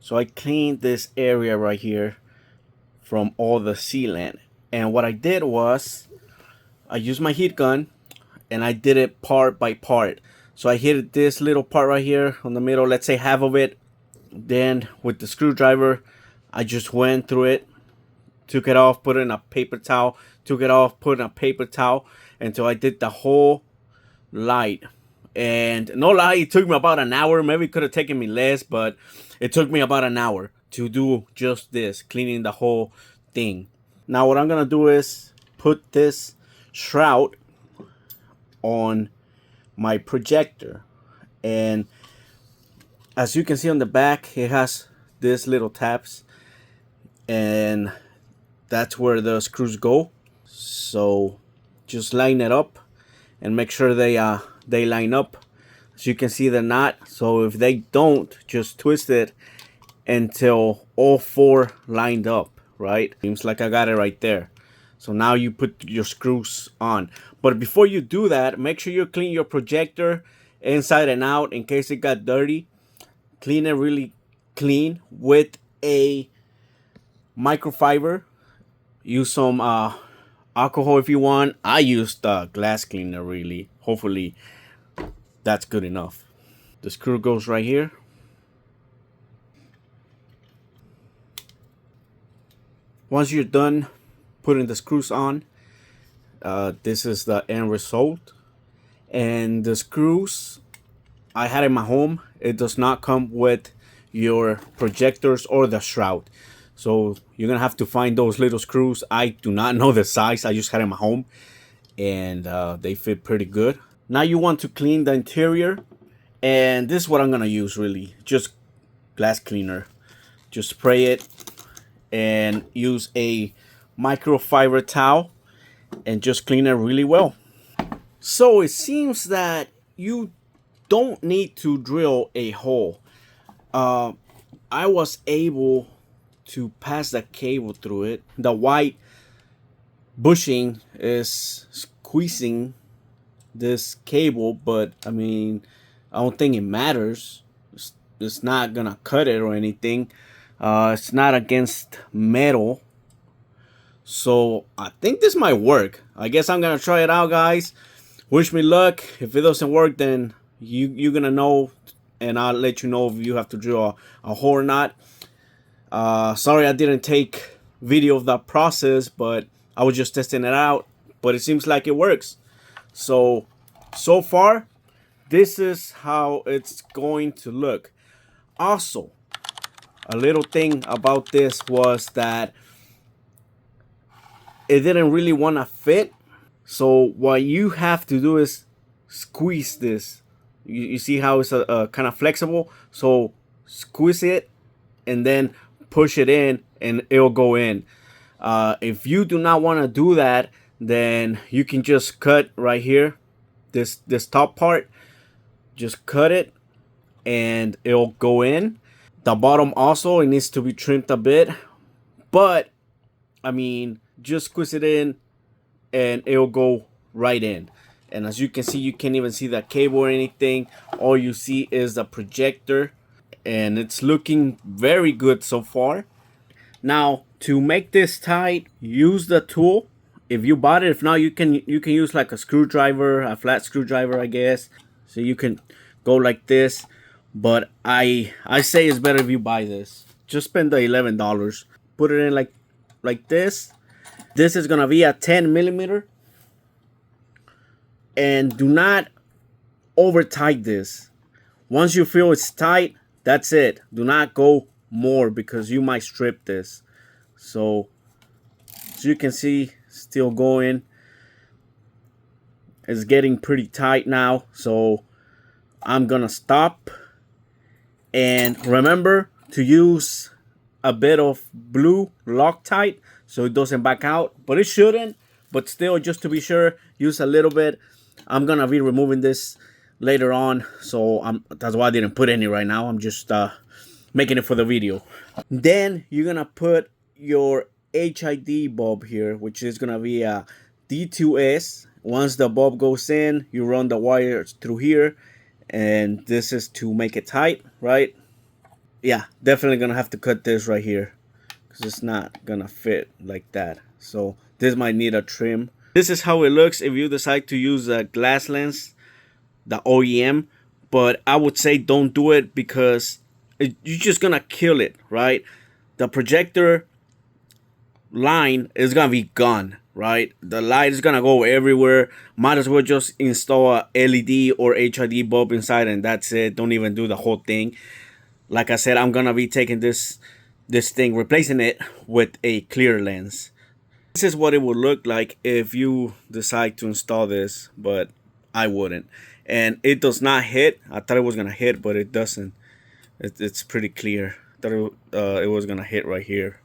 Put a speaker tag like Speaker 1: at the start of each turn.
Speaker 1: So I cleaned this area right here from all the sealant. And what I did was I used my heat gun and I did it part by part. So I hit this little part right here on the middle, let's say half of it. Then with the screwdriver, I just went through it, took it off, put it in a paper towel, took it off, put it in a paper towel until I did the whole light. And no lie, it took me about an hour. Maybe it could have taken me less, but it took me about an hour to do just this, cleaning the whole thing. Now what I'm gonna do is put this shroud on my projector, and as you can see on the back, it has this little tabs, and that's where the screws go. So just line it up and make sure they line up. As you can see, they're not. So if they don't, just twist it until all four lined up, right? Seems like I got it right there. So now you put your screws on. But before you do that, make sure you clean your projector inside and out in case it got dirty. Clean it really clean with a microfiber. Use some alcohol if you want. I used glass cleaner really. Hopefully that's good enough. The screw goes right here. Once you're done putting the screws on, this is the end result. And the screws I had in my home, it does not come with your projectors or the shroud. So you're gonna have to find those little screws. I do not know the size. I just had in my home, and they fit pretty good. Now you want to clean the interior, and this is what I'm gonna use really. Just glass cleaner. Just spray it and use a microfiber towel and just clean it really well. So it seems that you don't need to drill a hole. I was able to pass the cable through it. The white bushing is squeezing this cable, but I mean, I don't think it matters. It's not gonna cut it or anything. It's not against metal, so I think this might work. I guess I'm gonna try it out, guys. Wish me luck. If it doesn't work, then you're gonna know, and I'll let you know if you have to drill a hole or not. Sorry I didn't take video of that process, but I was just testing it out. But it seems like it works. So far, this is how it's going to look. Also, a little thing about this was that it didn't really want to fit. So what you have to do is squeeze this. You see how it's kind of flexible? So squeeze it and then push it in and it'll go in. If you do not want to do that, then you can just cut right here, this top part. Just cut it and it'll go in. The bottom also, it needs to be trimmed a bit, but I mean, just squeeze it in and it'll go right in. And as you can see, you can't even see the cable or anything. All you see is the projector, and it's looking very good so far. Now, to make this tight, use the tool. If you bought it, if not, you can use like a screwdriver, a flat screwdriver, I guess. So you can go like this. But I say it's better if you buy this. Just spend the $11. Put it in like this. This is gonna be a 10 millimeter. And do not over tight this. Once you feel it's tight, that's it. Do not go more because you might strip this. So as you can see, still going. It's getting pretty tight now. So I'm gonna stop. And remember to use a bit of blue Loctite so it doesn't back out. But it shouldn't. But still, just to be sure, use a little bit. I'm gonna be removing this later on, so that's why I didn't put any right now. I'm just making it for the video. Then you're gonna put your HID bulb here, which is gonna be a D2S. Once the bulb goes in, you run the wires through here, and this is to make it tight, right? yeah, definitely gonna have to cut this right here because it's not gonna fit like that. So this might need a trim. This is how it looks if you decide to use a glass lens, the OEM. But I would say don't do it because you're just gonna kill it, right? The projector line is gonna be gone, right? The light is gonna go everywhere. Might as well just install a LED or HID bulb inside and that's it. Don't even do the whole thing. Like I said, I'm gonna be taking this thing, replacing it with a clear lens. This is what it would look like if you decide to install this, but I wouldn't. And it does not hit. I thought it was gonna hit, but it doesn't. It's pretty clear. I thought it was gonna hit right here.